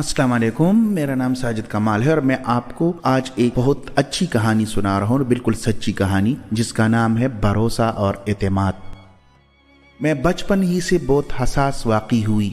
अस्सलाम वालेकुम, मेरा नाम साजिद कमाल है और मैं आपको आज एक बहुत अच्छी कहानी सुना रहा हूँ, बिल्कुल सच्ची कहानी जिसका नाम है भरोसा और एतमाद। मैं बचपन ही से बहुत हसास वाक़ई हुई।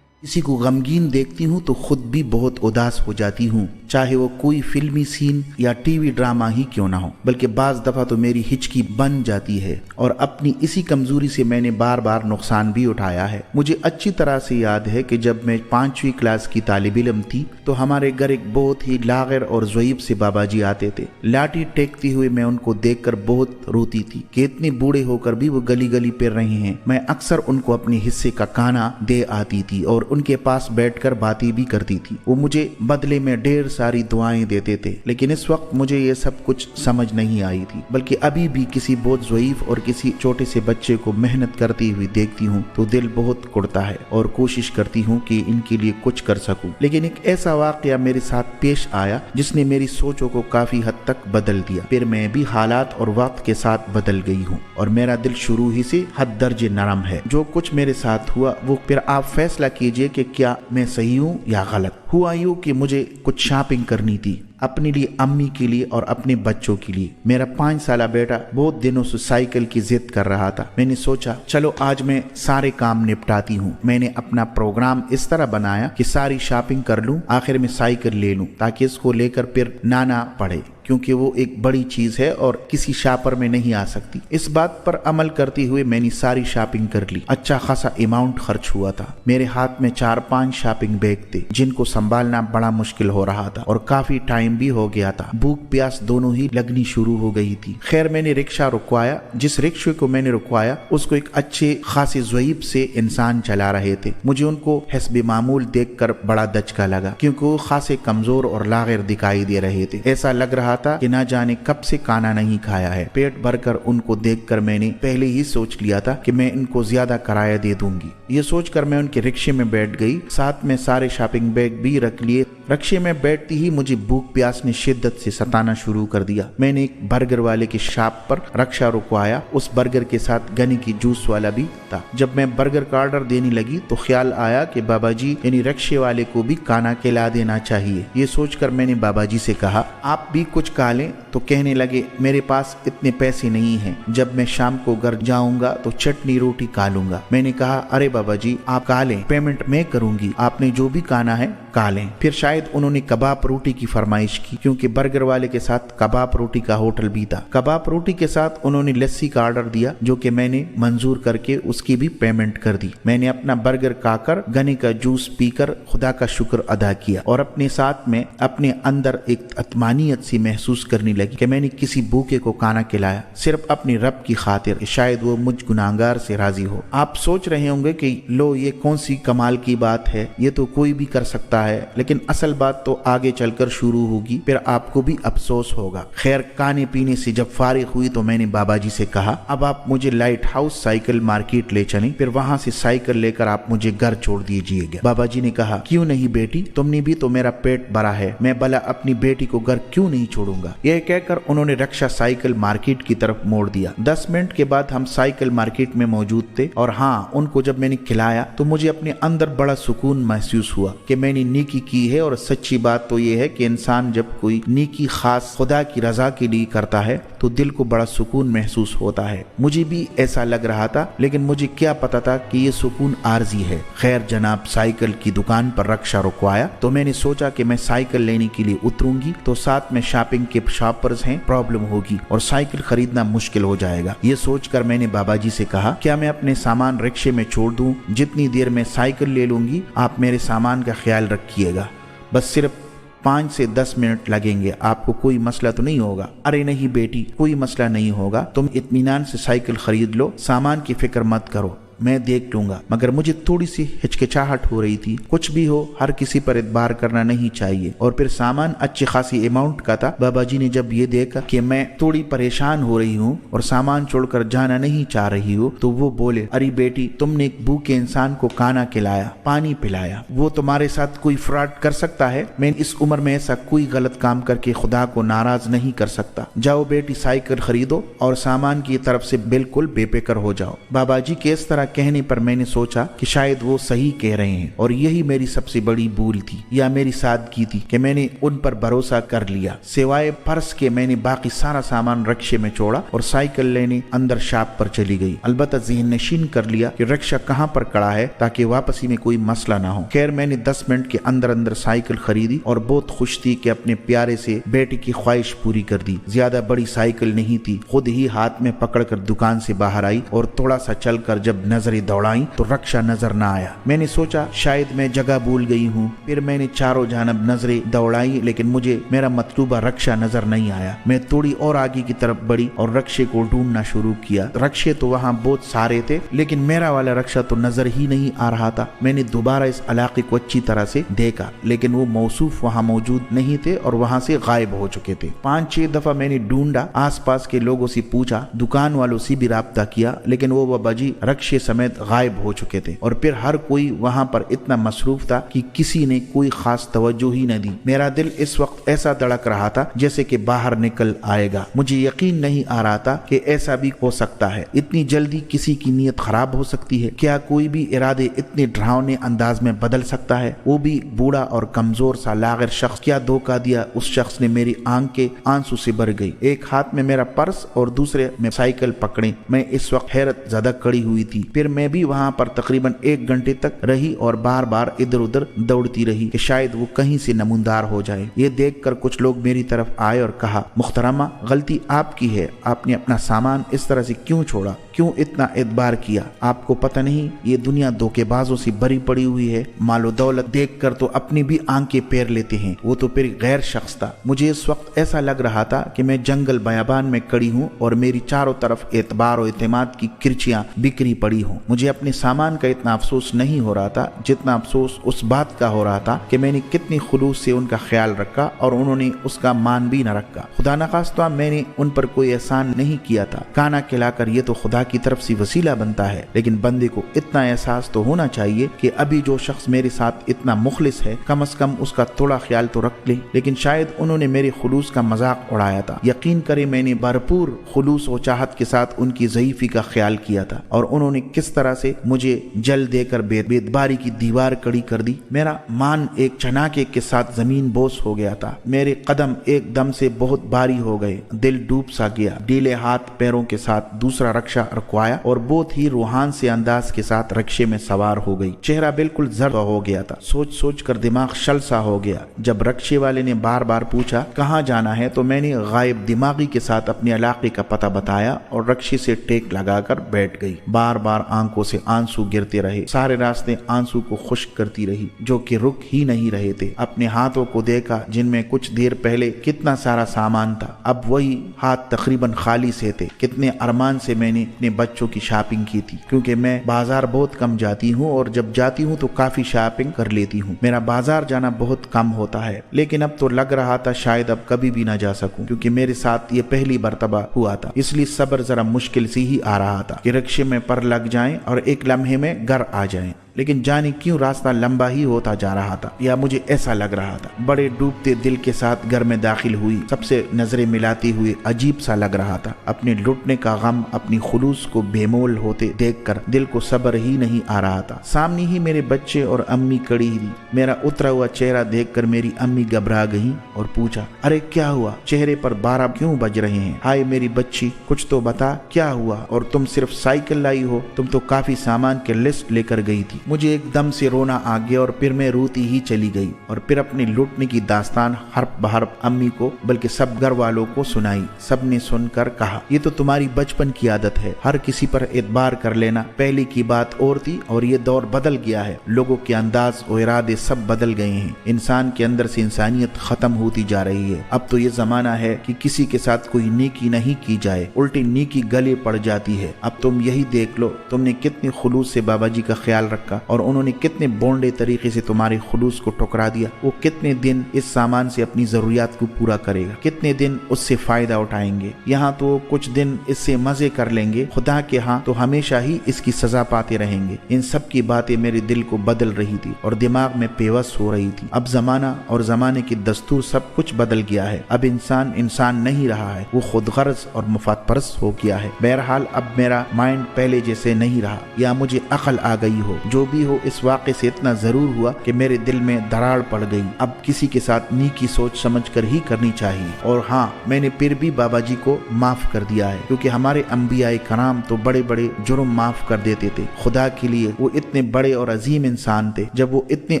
किसी को गमगीन देखती हूँ तो खुद भी बहुत उदास हो जाती हूँ, चाहे वो कोई फिल्मी सीन या टीवी ड्रामा ही क्यों ना हो। बल्कि बाज़ दफ़ा तो मेरी हिचकी बन जाती है और अपनी इसी कमज़ोरी से मैंने बार बार नुकसान भी उठाया है। मुझे अच्छी तरह से याद है कि जब मैं 5वीं क्लास की तालिब इल्म थी तो हमारे घर एक बहुत ही लाग़िर और ज़ईफ़ से बाबा जी आते थे। लाठी टेकते हुए मैं उनको देख कर बहुत रोती थी कि इतने बूढ़े होकर भी वो गली गली फिर रहे हैं। मैं अक्सर उनको अपने हिस्से का खाना दे आती थी और उनके पास बैठकर बातें भी करती थी। वो मुझे बदले में ढेर सारी दुआएं देते थे, लेकिन इस वक्त मुझे ये सब कुछ समझ नहीं आई थी। बल्कि अभी भी किसी बहुत ज़ईफ़ और किसी छोटे से बच्चे को मेहनत करती हुई देखती हूँ तो दिल बहुत कुड़ता है और कोशिश करती हूँ कि इनके लिए कुछ कर सकूं। लेकिन एक ऐसा वाक़या मेरे साथ पेश आया जिसने मेरी सोचों को काफी हद तक बदल दिया। फिर मैं भी हालात और वक्त के साथ बदल गई हूँ और मेरा दिल शुरू ही से हद दर्जे नरम है। जो कुछ मेरे साथ हुआ वो फिर आप फैसला कीजिए कि क्या मैं सही हूँ या गलत। हुआ यूं कि मुझे कुछ शॉपिंग करनी थी, अपने लिए, अम्मी के लिए और अपने बच्चों के लिए। मेरा 5 साला बेटा बहुत दिनों से साइकिल की जिद कर रहा था। मैंने सोचा चलो आज मैं सारे काम निपटाती हूँ। मैंने अपना प्रोग्राम इस तरह बनाया कि सारी शॉपिंग कर लूँ, आखिर में साइकिल ले लूँ ताकि इसको लेकर फिर ना पड़े, क्योंकि वो एक बड़ी चीज है और किसी शॉपर में नहीं आ सकती। इस बात पर अमल करते हुए मैंने सारी शॉपिंग कर ली। अच्छा खासा अमाउंट खर्च हुआ था। मेरे हाथ में 4-5 शॉपिंग बैग थे जिनको संभालना बड़ा मुश्किल हो रहा था और काफी टाइम भी हो गया था। भूख प्यास दोनों ही लगनी शुरू हो गई थी। खैर मैंने रिक्शा रुकवाया। जिस रिक्शे को मैंने रुकवाया उसको एक अच्छे खासे ज़ईफ़ से इंसान चला रहे थे। मुझे उनको हस्बे मामूल देखकर बड़ा दचका लगा, क्योंकि वो खासे कमजोर और लाग़िर दिखाई दे रहे थे। ऐसा लग रहा था कि ना जाने कब से खाना नहीं खाया है। पेट भरकर उनको देखकर मैंने पहले ही सोच लिया था कि मैं इनको ज्यादा किराया दे दूंगी। ये सोचकर मैं उनके रिक्शे में बैठ गई, साथ में सारे शॉपिंग बैग भी रख लिए। रिक्शे में बैठती ही मुझे भूख प्यास ने शिद्दत से सताना शुरू कर दिया। मैंने एक बर्गर वाले की शॉप पर रिक्शा रुकवाया। उस बर्गर के साथ गन्ने की जूस वाला भी था। जब मैं बर्गर का ऑर्डर देने लगी तो ख्याल आया कि बाबा जी यानी रिक्शे वाले को भी खाना खिला देना चाहिए। ये सोचकर मैंने बाबा जी से कहा आप भी कुछ खा लें। तो कहने लगे मेरे पास इतने पैसे नहीं हैं, जब मैं शाम को घर जाऊंगा तो चटनी रोटी खा लूंगा। मैंने कहा अरे बाबा जी आप खा लें, पेमेंट मैं करूंगी, आपने जो भी खाना है खा लें। फिर शायद उन्होंने कबाब रोटी की फरमाइश की, क्योंकि बर्गर वाले के साथ कबाब रोटी का होटल भी था। कबाब रोटी के साथ उन्होंने लस्सी का ऑर्डर दिया, जो कि मैंने मंजूर करके उसकी भी पेमेंट कर दी। मैंने अपना बर्गर खाकर गन्ने का जूस पीकर खुदा का शुक्र अदा किया और अपने साथ में अपने अंदर एक अतमानियत सी महसूस करने लगी कि मैंने किसी भूखे को खाना खिलाया सिर्फ अपने रब की खातिर, शायद वो मुझ गुनाहगार से राजी हो। आप सोच रहे होंगे कि लो ये कौन सी कमाल की बात है, ये तो कोई भी कर सकता है, लेकिन असल बात तो आगे चलकर शुरू होगी, फिर आपको भी अफसोस होगा। खैर खाने पीने से जब फारिग हुई तो मैंने बाबा जी से कहा अब आप मुझे लाइट हाउस साइकिल मार्केट ले चलें, फिर वहां से साइकिल लेकर आप मुझे घर छोड़ दीजिएगा। बाबा जी ने कहा क्यों नहीं बेटी, तुमने भी तो मेरा पेट भरा है, मैं भला अपनी बेटी को घर क्यों नहीं छोड़ूंगा। यह कहकर उन्होंने रिक्शा साइकिल मार्केट की तरफ मोड़ दिया। 10 मिनट के बाद हम साइकिल मार्केट में मौजूद थे और हाँ, उनको जब मैंने खिलाया तो मुझे अपने अंदर बड़ा सुकून महसूस हुआ कि मैंने नेकी की है। और सच्ची बात तो यह है कि इंसान जब कोई नेकी खास खुदा की रजा के लिए करता है तो दिल को बड़ा सुकून महसूस होता है। मुझे भी ऐसा लग रहा था, लेकिन मुझे क्या पता था कि ये सुकून आर्जी है। खैर जनाब साइकिल की दुकान पर रिक्शा रुकवाया तो मैंने सोचा कि मैं साइकिल लेने के लिए उतरूंगी तो साथ में शॉपिंग के शॉपर्स हैं, प्रॉब्लम होगी और साइकिल खरीदना मुश्किल हो जाएगा। ये सोचकर मैंने बाबा जी से कहा क्या मैं अपने सामान रिक्शे में छोड़ दूं, जितनी देर में साइकिल ले लूंगी आप मेरे सामान का ख्याल रखिएगा, बस सिर्फ 5 से 10 मिनट लगेंगे, आपको कोई मसला तो नहीं होगा। अरे नहीं बेटी कोई मसला नहीं होगा, तुम इत्मीनान से साइकिल खरीद लो, सामान की फिक्र मत करो, मैं देख लूंगा। मगर मुझे थोड़ी सी हिचकिचाहट हो रही थी। कुछ भी हो हर किसी पर इतबार करना नहीं चाहिए। और फिर सामान अच्छी खासी अमाउंट का था। बाबा जी ने जब ये देखा कि मैं थोड़ी परेशान हो रही हूँ और सामान छोड़कर जाना नहीं चाह रही हूँ तो वो बोले अरे बेटी तुमने एक भूखे इंसान को खाना खिलाया, पानी पिलाया, वो तुम्हारे साथ कोई फ्रॉड कर सकता है? मैं इस उम्र में ऐसा कोई गलत काम करके खुदा को नाराज नहीं कर सकता। जाओ बेटी साइकिल खरीदो और सामान की तरफ से बिल्कुल बेफिक्र हो जाओ। बाबा जी के इस तरह कहने पर मैंने सोचा कि शायद वो सही कह रहे हैं और यही मेरी सबसे बड़ी भूल थी या मेरी सादगी थी कि मैंने उन पर भरोसा कर लिया। सिवाय पर्स के मैंने बाकी सारा सामान रिक्शे में छोड़ा और साइकिल लेने अंदर शॉप पर चली गई। अलबत्ता ज़हन नशीन कर लिया कि रिक्शा कहाँ पर खड़ा है ताकि वापसी में कोई मसला ना हो। खैर मैंने 10 मिनट के अंदर अंदर साइकिल खरीदी और बहुत खुश थी कि अपने प्यारे से बेटे की ख्वाहिश पूरी कर दी। ज्यादा बड़ी साइकिल नहीं थी, खुद ही हाथ में पकड़कर दुकान से बाहर आई और थोड़ा सा चलकर जब नजरें दौड़ाई तो रिक्शा नजर न आया। मैंने सोचा शायद मैं जगह भूल गई हूँ। फिर मैंने चारों जानब नजरें दौड़ाई लेकिन मुझे मेरा मतलूबा रिक्शा नजर नहीं आया। मैं थोड़ी और आगे की तरफ बढ़ी और रिक्शे को ढूंढना शुरू किया। रिक्शे तो वहाँ बहुत सारे थे लेकिन मेरा वाला रिक्शा तो नजर ही नहीं आ रहा था। मैंने दोबारा इस इलाके को अच्छी तरह से देखा लेकिन वो मौसूफ वहाँ मौजूद नहीं थे और वहाँ से गायब हो चुके थे। 5-6 दफा मैंने ढूंढा, आसपास के लोगों से पूछा, दुकान वालों से भी राब्ता किया लेकिन वो बाबाजी रिक्शे समेत गायब हो चुके थे और फिर हर कोई वहाँ पर इतना मसरूफ था कि किसी ने कोई खास तवज्जो ही न दी। मेरा दिल इस वक्त ऐसा धड़क रहा था जैसे कि बाहर निकल आएगा। मुझे यकीन नहीं आ रहा था कि ऐसा भी हो सकता है। इतनी जल्दी किसी की नीयत खराब हो सकती है? क्या कोई भी इरादे इतने डरावने अंदाज में बदल सकता है? वो भी बूढ़ा और कमजोर सा लागर शख्स। क्या धोखा दिया उस शख्स ने? मेरी आंख के आंसू से भर गई। एक हाथ में मेरा पर्स और दूसरे में साइकिल पकड़े मैं इस वक्त हैरत ज़्यादा खड़ी हुई थी। फिर मैं भी वहां पर तकरीबन 1 घंटे तक रही और बार बार इधर उधर दौड़ती रही कि शायद वो कहीं से नमूदार हो जाए। ये देखकर कुछ लोग मेरी तरफ आए और कहा, मुख्तरमा गलती आपकी है, आपने अपना सामान इस तरह से क्यों छोड़ा, क्यों इतना एतबार किया? आपको पता नहीं ये दुनिया धोखेबाजों से भरी पड़ी हुई है। मालो दौलत देख कर तो अपनी भी आंखें पैर लेते हैं। वो तो फिर गैर शख्स था। मुझे इस वक्त ऐसा लग रहा था कि मैं जंगल बयाबान में खड़ी हूँ और मेरी चारों तरफ एतबार और एतमाद की किरचियां बिखरी पड़ी हूँ। मुझे अपने सामान का इतना अफसोस नहीं हो रहा था जितना अफसोस उस बात का हो रहा था कि मैंने कितनी खुलूस से उनका ख्याल रखा और उन्होंने उसका मान भी न रखा। खुदा न खास्ता मैंने उन पर कोई एहसान नहीं किया था। खाना खिलाकर ये तो खुदा की तरफ से वसीला बनता है लेकिन बंदे को इतना एहसास तो होना चाहिए कि अभी जो शख्स मेरे साथ इतना मुखलिस है कम से कम उसका थोड़ा ख्याल तो रख ले। लेकिन शायद उन्होंने मेरे खुलूस का मजाक उड़ाया था। यकीन करे मैंने भरपूर खुलूस और चाहत के साथ उनकी ज़ईफ़ी का ख्याल किया था और उन्होंने किस तरह से मुझे जल देकर बेदबारी की दीवार कड़ी कर दी। मेरा मान एक चनाके के साथ जमीन बोस हो गया था। मेरे कदम एकदम से बहुत भारी हो गए, दिल डूब सा गया। ढीले हाथ पैरों के साथ दूसरा रिक्शा रुकवाया और बहुत ही रूहान से अंदाज के साथ रिक्शे में सवार हो गई। चेहरा बिल्कुल जर्द हो गया था। सोच सोच कर दिमाग शल सा हो गया। जब रिक्शे वाले ने बार बार पूछा कहाँ जाना है तो मैंने गायब दिमागी के साथ अपने इलाके का पता बताया और रिक्शे से टेक लगाकर बैठ गई। बार बार आंखों से आंसू गिरते रहे। सारे रास्ते आंसू को खुश्क करती रही जो कि रुक ही नहीं रहे थे। अपने हाथों को देखा जिनमें कुछ देर पहले कितना सारा सामान था, अब वही हाथ तकरीबन खाली से थे। कितने अरमान से मैंने अपने बच्चों की शॉपिंग की थी क्योंकि मैं बाजार बहुत कम जाती हूँ और जब जाती हूँ तो काफी शॉपिंग कर लेती हूँ। मेरा बाजार जाना बहुत कम होता है लेकिन अब तो लग रहा था शायद अब कभी भी ना जा सकूं क्योंकि मेरे साथ ये पहली मर्तबा हुआ था। इसलिए सब्र जरा मुश्किल से ही आ रहा था कि रिक्शे में पर लग जाएं और एक लम्हे में घर आ जाएं। लेकिन जाने क्यों रास्ता लंबा ही होता जा रहा था या मुझे ऐसा लग रहा था। बड़े डूबते दिल के साथ घर में दाखिल हुई। सबसे नजरें मिलाते हुए अजीब सा लग रहा था। अपने लुटने का गम अपनी खुलूस को बेमोल होते देखकर दिल को सब्र ही नहीं आ रहा था। सामने ही मेरे बच्चे और अम्मी खड़ी थी। मेरा उतरा हुआ चेहरा देखकर मेरी अम्मी घबरा गई और पूछा, अरे क्या हुआ? चेहरे पर 12 क्यों बज रहे हैं? हाय मेरी बच्ची, कुछ तो बता, क्या हुआ? और तुम सिर्फ साइकिल लाई हो, तुम तो काफी सामान के लिस्ट लेकर गई थी। मुझे एकदम से रोना आ गया और फिर मैं रोती ही चली गई और फिर अपनी लूटने की दास्तान हर्फ बहर्फ अम्मी को बल्कि सब घर वालों को सुनाई। सबने सुनकर कहा, ये तो तुम्हारी बचपन की आदत है, हर किसी पर एतबार कर लेना। पहले की बात और थी और ये दौर बदल गया है। लोगों के अंदाज और इरादे सब बदल गए हैं। इंसान के अंदर से इंसानियत खत्म होती जा रही है। अब तो ये जमाना है कि किसी के साथ कोई नेकी नहीं की जाए, उल्टी नेकी गले पड़ जाती है। अब तुम यही देख लो, तुमने कितनी खुलूस से बाबा जी का ख्याल रखा रखा और उन्होंने कितने बोंडे तरीके से तुम्हारे खुलूस को ठुकरा दिया। वो कितने दिन इस सामान से अपनी जरूरियात को पूरा करेगा, कितने दिन उससे फायदा उठाएंगे। यहाँ तो कुछ दिन इससे मजे कर लेंगे, खुदा के यहाँ तो हमेशा ही इसकी सजा पाते रहेंगे। इन सब की बातें मेरे दिल को बदल रही थी और दिमाग में बेवस हो रही थी। अब जमाना और जमाने की दस्तूर सब कुछ बदल गया है। अब इंसान इंसान नहीं रहा है, वो खुद गर्ज और मुफाद परस्त हो गया है। बहरहाल अब मेरा माइंड पहले जैसे नहीं रहा, या मुझे अकल आ गई हो। जो भी हो, इस वाक़े से इतना जरूर हुआ कि मेरे दिल में दरार पड़ गई। अब किसी के साथ नीकी सोच समझ कर ही करनी चाहिए। और हाँ, मैंने फिर भी बाबा जी को माफ कर दिया है, क्योंकि हमारे अंबियाए कराम तो बड़े बड़े जुर्म माफ कर देते थे। खुदा के लिए वो इतने बड़े और अजीम इंसान थे। जब वो इतने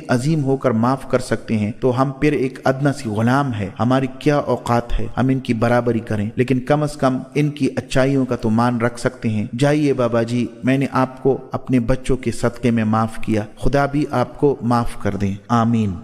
अजीम होकर माफ कर सकते हैं तो हम फिर एक अदना सी गुलाम है। हमारी क्या औकात है हम इनकी बराबरी करें, लेकिन कम से कम इनकी अच्छाइयों का तो मान रख सकते हैं। जाइए बाबा जी, मैंने आपको अपने बच्चों के सदक़े में माफ किया, खुदा भी आपको माफ कर दें। आमीन।